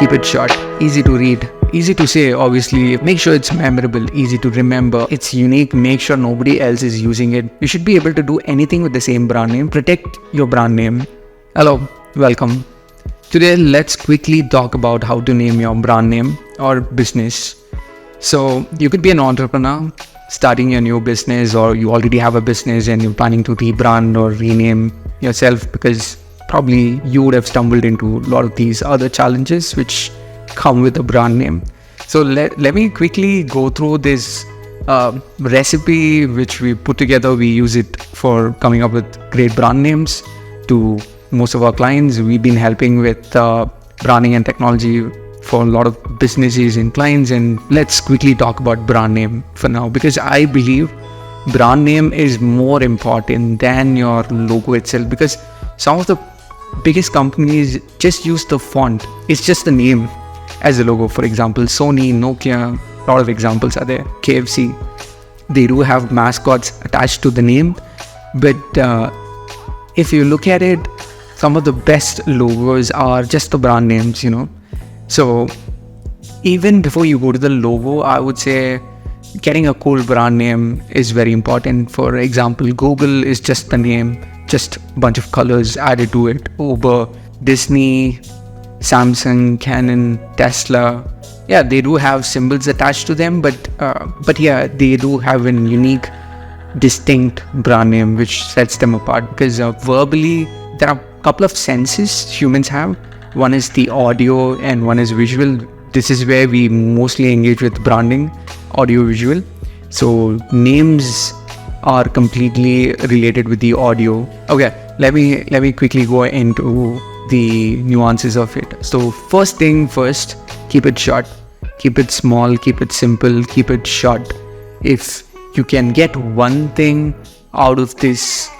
keep it short, easy to read, easy to say, obviously. Make sure it's memorable, easy to remember, it's unique, make sure nobody else is using it. You should be able to do anything with the same brand name. Protect your brand name. Hello, welcome. Today, let's quickly talk about how to name your brand name or business. So you could be an entrepreneur starting a new business, or you already have a business and you're planning to rebrand or rename yourself because probably you would have stumbled into a lot of these other challenges which come with a brand name. So let me quickly go through this recipe which we put together. We use it for coming up with great brand names to most of our clients. We've been helping with branding and technology for a lot of businesses and clients. And let's quickly talk about brand name for now, because I believe brand name is more important than your logo itself, because some of the biggest companies just use the font. It's just the name as a logo. For example, Sony, Nokia, a lot of examples are there. KFC, they do have mascots attached to the name, but if you look at it, some of the best logos are just the brand names, So even before you go to the logo, I would say getting a cool brand name is very important. For example, Google is just the name, just a bunch of colors added to it. Uber, Disney, Samsung, Canon, Tesla, yeah, they do have symbols attached to them, but yeah, they do have a unique, distinct brand name which sets them apart, because verbally there are a couple of senses humans have. One is the audio and one is visual. This is where we mostly engage with branding, audio, visual. So names are completely related with the audio. Okay, let me quickly go into the nuances of it. So first thing first, keep it short, keep it small, keep it simple, keep it short. If you can get one thing out of this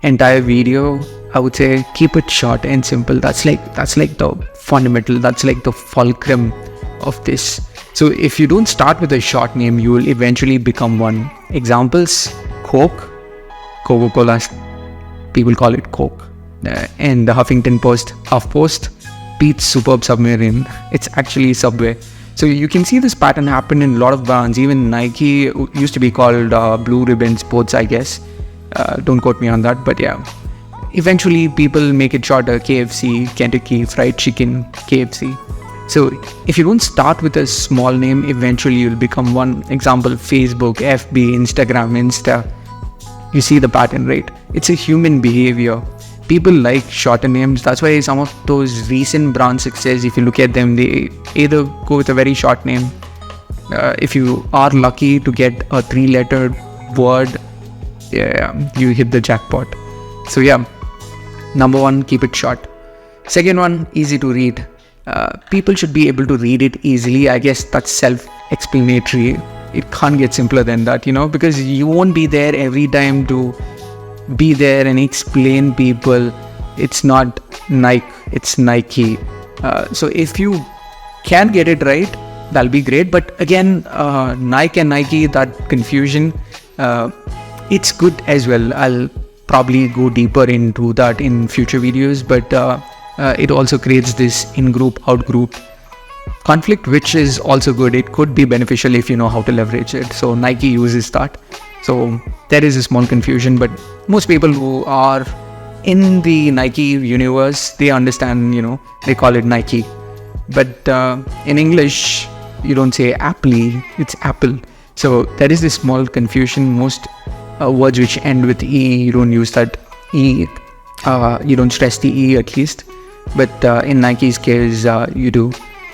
entire video, I would say keep it short and simple. That's like the fundamental, that's like the fulcrum of this. So if you don't start with a short name, you will eventually become one. Examples: Coke, Coca-Cola, people call it Coke. And the Huffington Post, HuffPost, Pete's Super Submarine, it's actually Subway. So you can see this pattern happen in a lot of brands. Even Nike used to be called Blue Ribbon Sports, I guess. Don't quote me on that, but yeah. Eventually people make it shorter. KFC, Kentucky Fried Chicken, KFC. So if you don't start with a small name, eventually you'll become one. Example: Facebook, FB, Instagram, Insta. You see the pattern, right? It's a human behavior. People like shorter names. That's why some of those recent brand success, if you look at them, they either go with a very short name. If you are lucky to get a 3-letter word, yeah, you hit the jackpot. So yeah, number one, keep it short. Second one, easy to read. People should be able to read it easily. I guess that's self-explanatory. It can't get simpler than that, because you won't be there every time to be there and explain people. It's not Nike, it's Nike. So if you can get it right, that'll be great. But again, Nike and Nike, that confusion, it's good as well. I'll probably go deeper into that in future videos, but it also creates this in-group, out-group conflict, which is also good. It could be beneficial if you know how to leverage it. So Nike uses that. So there is a small confusion, but most people who are in the Nike universe, they understand, they call it Nike. But in English, you don't say Apple, it's Apple. So there is this small confusion. Most words which end with E, you don't use that E, you don't stress the E at least. But in Nike's case, you do.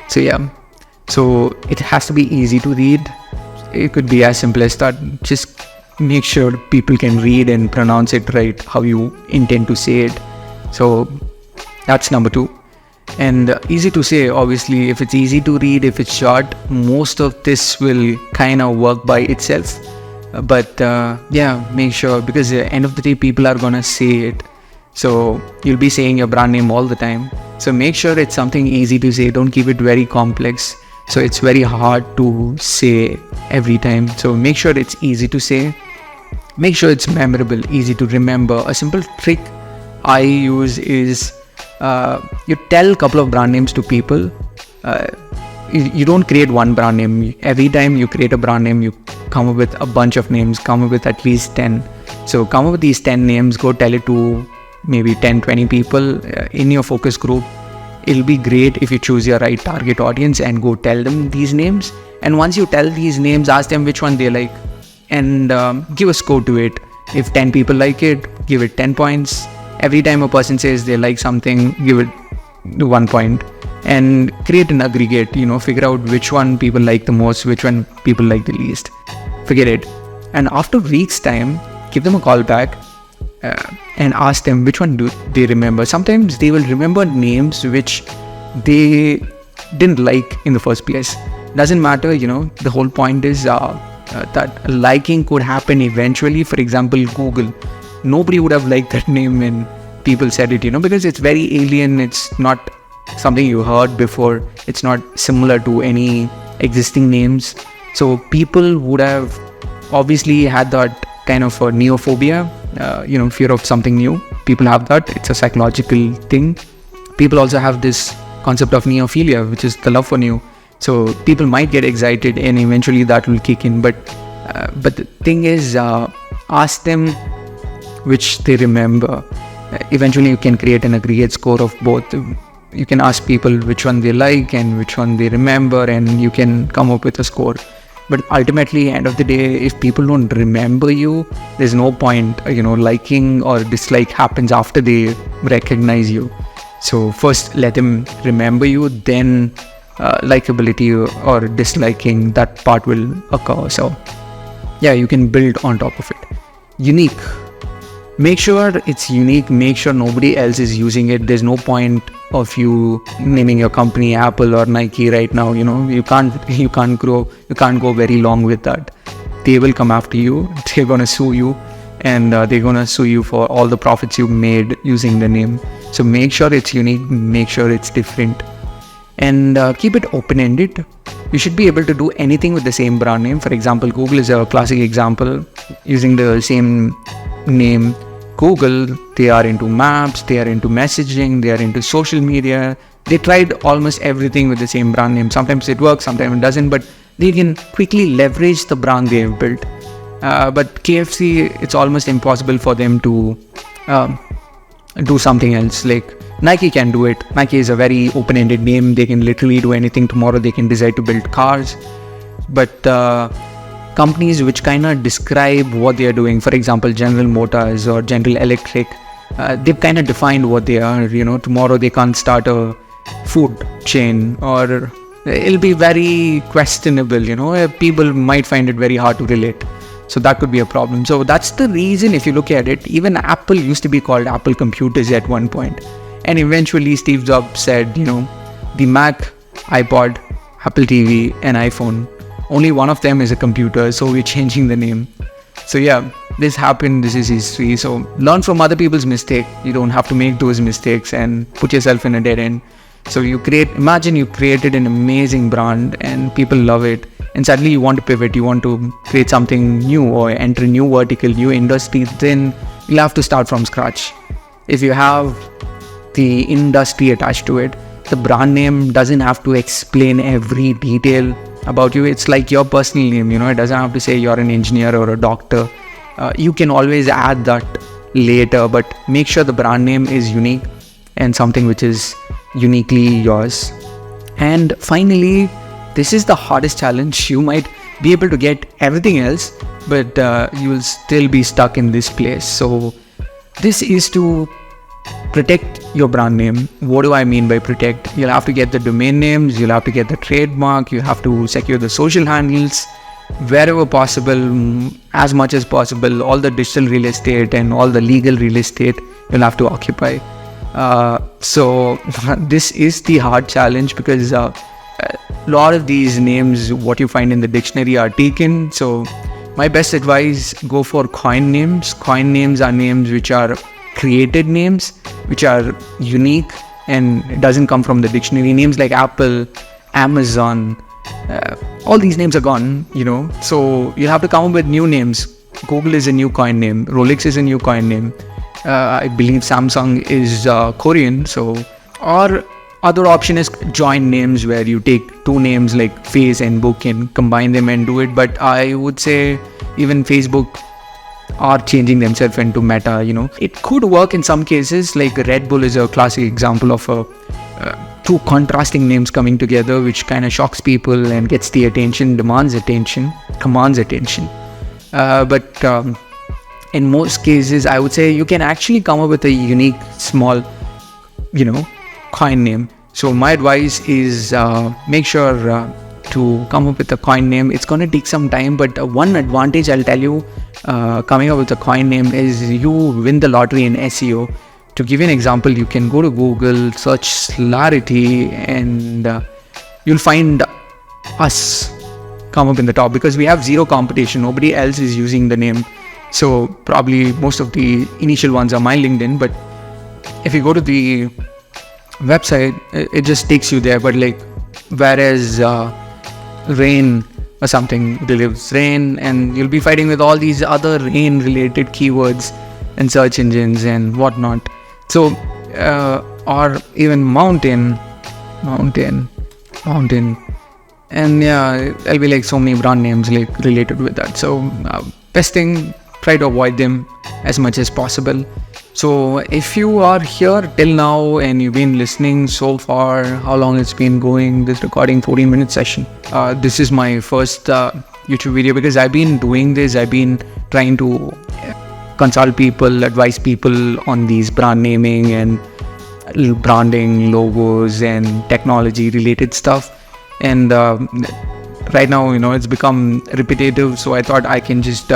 So yeah, so it has to be easy to read. It could be as simple as that. Just make sure people can read and pronounce it right, how you intend to say it. So that's number two. And easy to say, obviously. If it's easy to read, if it's short, most of this will kind of work by itself. But yeah, make sure, because at the end of the day, people are gonna say it. So you'll be saying your brand name all the time. So make sure it's something easy to say. Don't keep it very complex, so it's very hard to say every time. So make sure it's easy to say. Make sure it's memorable, easy to remember. A simple trick I use is you tell a couple of brand names to people You don't create one brand name. Every time you create a brand name, you come up with a bunch of names, come up with at least 10. So come up with these 10 names, go tell it to maybe 10, 20 people in your focus group. It'll be great if you choose your right target audience and go tell them these names. And once you tell these names, ask them which one they like and give a score to it. If 10 people like it, give it 10 points. Every time a person says they like something, give it 1 point. And create an aggregate, figure out which one people like the most, which one people like the least. Forget it. And after weeks time, give them a call back and ask them which one do they remember. Sometimes they will remember names which they didn't like in the first place. Doesn't matter, the whole point is that liking could happen eventually. For example, Google. Nobody would have liked that name when people said it, because it's very alien. It's not something you heard before. It's not similar to any existing names. So people would have obviously had that kind of a neophobia, fear of something new. People have that. It's a psychological thing. People also have this concept of neophilia, which is the love for new. So people might get excited and eventually that will kick in. But the thing is, ask them which they remember. Eventually you can create an aggregate score of both. You can ask people which one they like and which one they remember, and you can come up with a score. But ultimately, end of the day, if people don't remember you, there's no point, liking or dislike happens after they recognize you. So first let them remember you, then likability or disliking, that part will occur. So yeah, you can build on top of it. Unique. Make sure it's unique. Make sure nobody else is using it. There's no point of you naming your company Apple or Nike right now. You can't go very long with that. They will come after you. They're gonna sue you, and they're gonna sue you for all the profits you made using the name. So make sure it's unique. Make sure it's different, and keep it open-ended. You should be able to do anything with the same brand name. For example, Google is a classic example. Using the same name, Google, they are into maps, they are into messaging, they are into social media. They tried almost everything with the same brand name. Sometimes it works, sometimes it doesn't, but they can quickly leverage the brand they have built. But KFC, it's almost impossible for them to do something else. Like Nike can do it. Nike is a very open-ended name. They can literally do anything. Tomorrow they can decide to build cars. But companies which kind of describe what they are doing, for example, General Motors or General Electric, they've kind of defined what they are. Tomorrow they can't start a food chain, or it'll be very questionable. People might find it very hard to relate. So that could be a problem. So that's the reason, if you look at it, even Apple used to be called Apple Computers at one point. And eventually Steve Jobs said, the Mac, iPod, Apple TV and iPhone, only one of them is a computer, so we're changing the name. So yeah, this happened, this is history. So learn from other people's mistake. You don't have to make those mistakes and put yourself in a dead end. So imagine you created an amazing brand and people love it, and suddenly you want to pivot, you want to create something new or enter a new vertical, new industry, then you'll have to start from scratch. If you have the industry attached to it, the brand name doesn't have to explain every detail about you. It's like your personal name, it doesn't have to say you're an engineer or a doctor. You can always add that later, but make sure the brand name is unique and something which is uniquely yours. And finally, this is the hardest challenge. You might be able to get everything else, but you will still be stuck in this place. So this is to protect your brand name. What do I mean by protect? You'll have to get the domain names, you'll have to get the trademark, you have to secure the social handles wherever possible, as much as possible. All the digital real estate and all the legal real estate you'll have to occupy. So this is the hard challenge, because a lot of these names, what you find in the dictionary, are taken. So my best advice, go for coin names. Coin names are names which are created names, which are unique and it doesn't come from the dictionary. Names like Apple, Amazon, all these names are gone, so you have to come up with new names. Google is a new coin name, Rolex is a new coin name, I believe Samsung is Korean, so or Other option is join names, where you take two names like Face and Book and combine them and do it. But I would say even Facebook are changing themselves into Meta. It could work in some cases. Like Red Bull is a classic example of two contrasting names coming together, which kind of shocks people and gets the attention, commands attention. But in most cases, I would say you can actually come up with a unique, small, coin name. So my advice is make sure to come up with a coin name. It's going to take some time, but one advantage I'll tell you coming up with a coin name is you win the lottery in SEO. To give you an example, you can go to Google, search Slarity, and you'll find us come up in the top, because we have zero competition. Nobody else is using the name. So probably most of the initial ones are my LinkedIn, but if you go to the website, it just takes you there. But like, whereas rain or something delivers rain, and you'll be fighting with all these other rain related keywords and search engines and whatnot. So or even mountain, and yeah, there'll be like so many brand names like related with that. So best thing, try to avoid them as much as possible. So if you are here till now and you've been listening so far, how long it's been going, this recording, 14-minute session. This is my first YouTube video, because I've been doing this. I've been trying to consult people, advise people on these brand naming and branding, logos and technology related stuff. And right now, it's become repetitive, so I thought I can just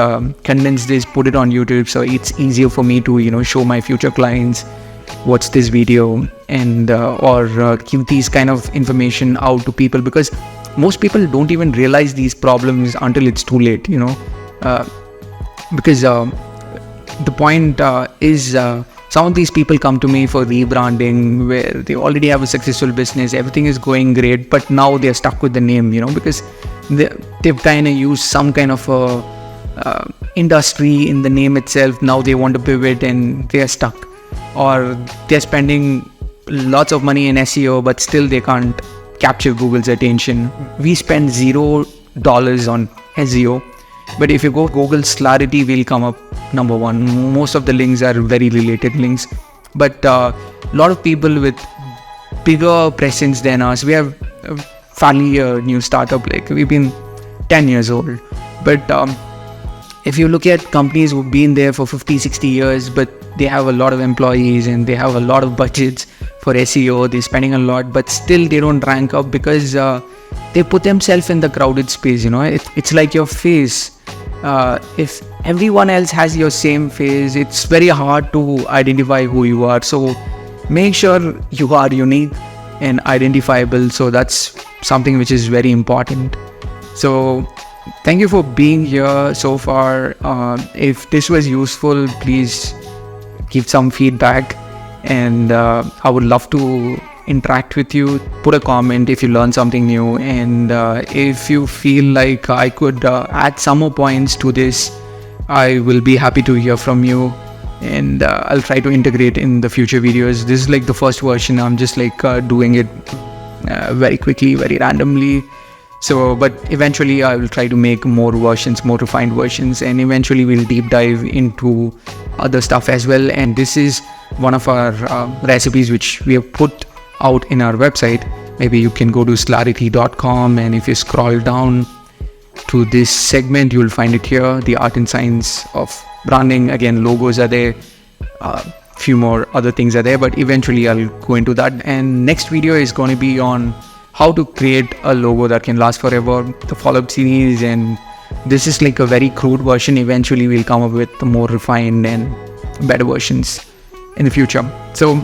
condense this, put it on YouTube, so it's easier for me to show my future clients watch this video, and or give these kind of information out to people, because most people don't even realize these problems until it's too late. Because the point is some of these people come to me for rebranding, where they already have a successful business, everything is going great, but now they're stuck with the name, because they've kind of used some kind of industry in the name itself. Now they want to pivot and they're stuck, or they're spending lots of money in SEO, but still they can't capture Google's attention. We spend $0 on SEO, but if you go Google Slarity, will come up number one. Most of the links are very related links, but a lot of people with bigger presence than us. We have a fairly new startup, like we've been 10 years old, but if you look at companies who've been there for 50-60 years, but they have a lot of employees and they have a lot of budgets for SEO, they're spending a lot, but still they don't rank up, because they put themselves in the crowded space. It's like your face. If everyone else has your same face, it's very hard to identify who you are. So make sure you are unique and identifiable. So that's something which is very important. So thank you for being here so far. If this was useful, please give some feedback, and I would love to interact with you. Put a comment if you learn something new, and if you feel like I could add some more points to this, I will be happy to hear from you, and I'll try to integrate in the future videos. This is like the first version. I'm just like doing it very quickly, very randomly. So, but eventually I will try to make more versions, more refined versions, and eventually we'll deep dive into other stuff as well. And this is one of our recipes which we have put out in our website. Maybe you can go to slarity.com, and if you scroll down to this segment, you will find it here, the art and science of branding. Again, logos are there, few more other things are there, but eventually I'll go into that. And next video is going to be on how to create a logo that can last forever, the follow-up series, and this is like a very crude version. Eventually we'll come up with the more refined and better versions in the future. So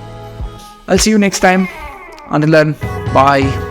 I'll see you next time. Until then, bye.